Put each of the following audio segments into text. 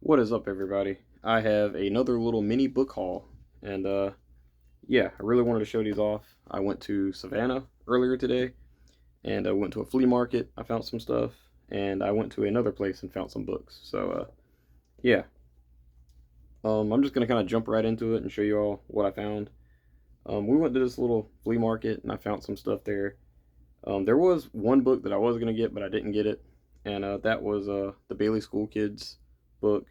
What is up, everybody? I have another little mini book haul, and yeah, I really wanted to show these off. I went to Savannah earlier today, and I went to a flea market. I found some stuff, and I went to another place and found some books. So yeah, I'm just gonna kind of jump right into it and show you all what I found. We went to this little flea market, and I found some stuff there. There was one book that I was gonna get, but I didn't get it, and that was the Bailey School Kids book.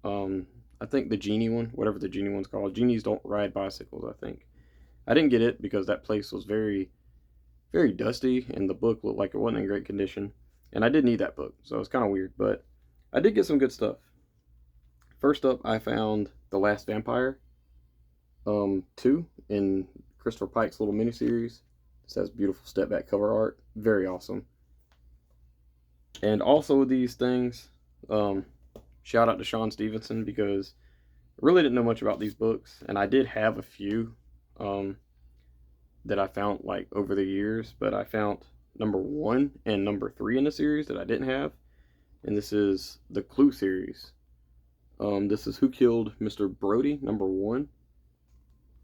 Um, I think the Genie one, whatever the Genie one's called. Genies don't ride bicycles, I think. I didn't get it because that place was very, very dusty, and the book looked like it wasn't in great condition. And I did need that book, so it's kind of weird. But I did get some good stuff. First up, I found The Last Vampire, 2 in Christopher Pike's little miniseries. This has beautiful step back cover art. Very awesome. And also these things, um, shout out to Sean Stevenson because I really didn't know much about these books, and I did have a few um, that I found like over the years, but I found number 1 and number 3 in the series that I didn't have, and this is the Clue series. This is Who Killed Mr. Brody, number 1,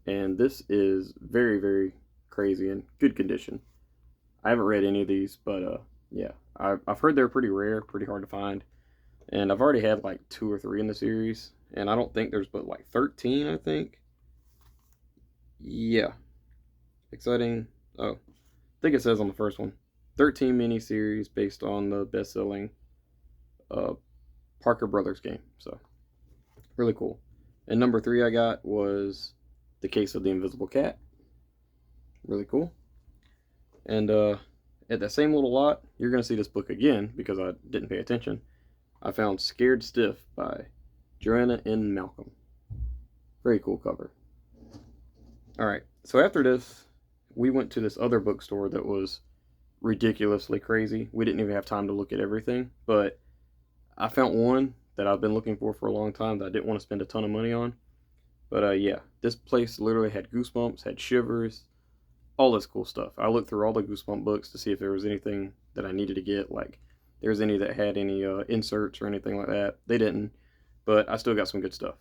and this is very, very crazy and good condition. I haven't read any of these, but yeah, I've heard they're pretty rare, pretty hard to find, and I've already had like 2 or 3 in the series, and I don't think there's but like 13, I think. Yeah, exciting. Oh, I think it says on the first one, 13 miniseries based on the best-selling uh, Parker Brothers game. So really cool. And number 3 I got was The Case of the Invisible Cat. Really cool. And at that same little lot, you're gonna see this book again because I didn't pay attention. I found Scared Stiff by Joanna N. Malcolm. Very cool cover. Alright, so after this, we went to this other bookstore that was ridiculously crazy. We didn't even have time to look at everything, but I found one that I've been looking for a long time that I didn't want to spend a ton of money on. But yeah, this place literally had Goosebumps, had Shivers, all this cool stuff. I looked through all the Goosebump books to see if there was anything that I needed to get, like there's any that had any inserts or anything like that. They didn't, but I still got some good stuff.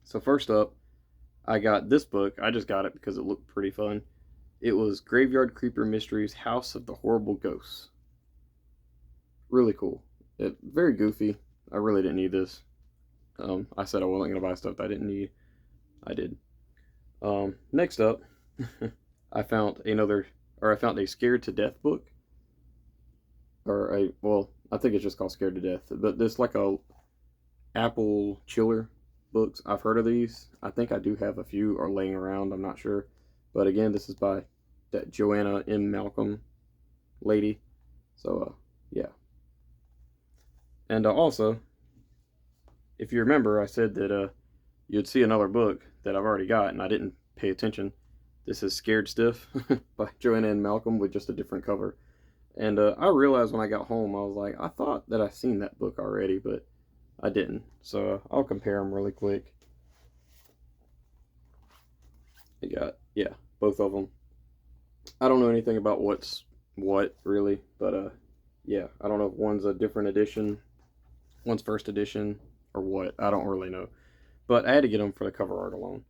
So first up, I got this book. I just got it because it looked pretty fun. It was Graveyard Creeper Mysteries House of the Horrible Ghosts. Really cool. Very goofy. I really didn't need this. I said I wasn't going to buy stuff that I didn't need. I did. Next up, I found a Scared to Death book. Well, I think it's just called Scared to Death. But there's like a Apple Chiller books. I've heard of these. I think I do have a few or laying around. I'm not sure. But again, this is by that Joanna M. Malcolm lady. So, yeah. And also, if you remember, I said that you'd see another book that I've already got, and I didn't pay attention. This is Scared Stiff by Joanna and Malcolm with just a different cover. And I realized when I got home, I was like, I thought that I seen that book already, but I didn't. So I'll compare them really quick. You got, yeah, both of them. I don't know anything about what's what really, but yeah, I don't know if one's a different edition, one's first edition, or what. I don't really know. But I had to get them for the cover art alone.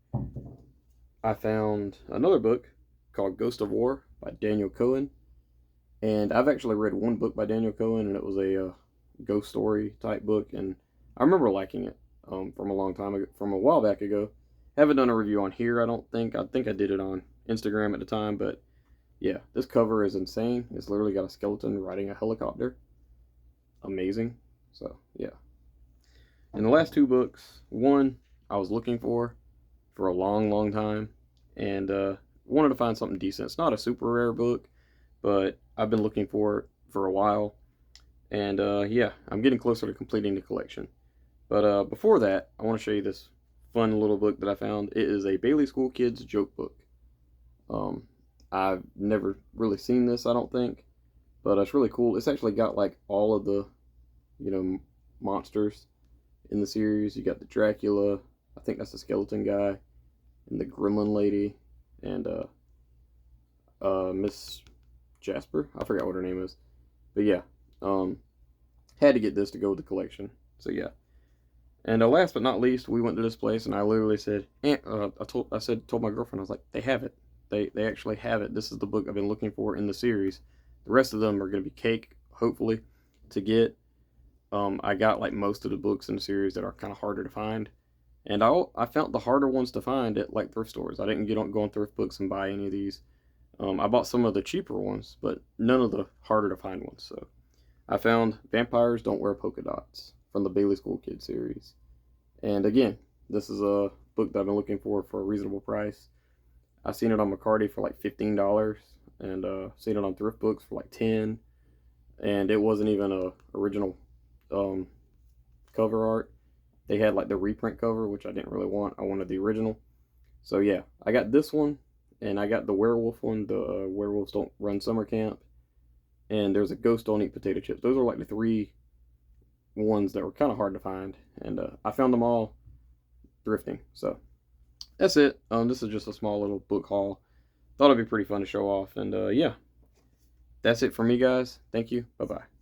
I found another book called Ghost of War by Daniel Cohen. And I've actually read one book by Daniel Cohen, and it was a ghost story type book, and I remember liking it from a long time ago, from a while back ago. Haven't done a review on here, I don't think. I think I did it on Instagram at the time, but yeah, this cover is insane. It's literally got a skeleton riding a helicopter. Amazing. So, yeah. And the last 2 books, one I was looking for a long, long time, and wanted to find something decent. It's not a super rare book, but I've been looking for it for a while, and yeah, I'm getting closer to completing the collection. But before that, I want to show you this fun little book that I found. It is a Bailey School Kids joke book. Um, I've never really seen this, I don't think, but it's really cool. It's actually got like all of the, monsters in the series. You got the Dracula, I think that's the skeleton guy, and the Gremlin lady, and Miss Jasper. I forgot what her name is, but yeah, had to get this to go with the collection. So yeah, And last but not least, we went to this place, and I literally said, told my girlfriend, I was like, they have it. They actually have it. This is the book I've been looking for in the series. The rest of them are going to be cake, hopefully, to get. I got like most of the books in the series that are kind of harder to find, and I found the harder ones to find at like thrift stores. I didn't go on thrift books and buy any of these. I bought some of the cheaper ones, but none of the harder to find ones. So I found Vampires Don't Wear Polka Dots from the Bailey School Kid series. And again, this is a book that I've been looking for a reasonable price. I seen it on Mercari for like $15, and seen it on thrift books for like 10. And it wasn't even a original um, cover art. They had like the reprint cover, which I didn't really want. I wanted the original. So yeah, I got this one, and I got the werewolf one. The Werewolves Don't Run Summer Camp, and there's a Ghost Don't Eat Potato Chips. Those are like the three ones that were kind of hard to find, and I found them all thrifting. So that's it. This is just a small little book haul. Thought it'd be pretty fun to show off, and yeah, that's it for me, guys. Thank you. Bye bye.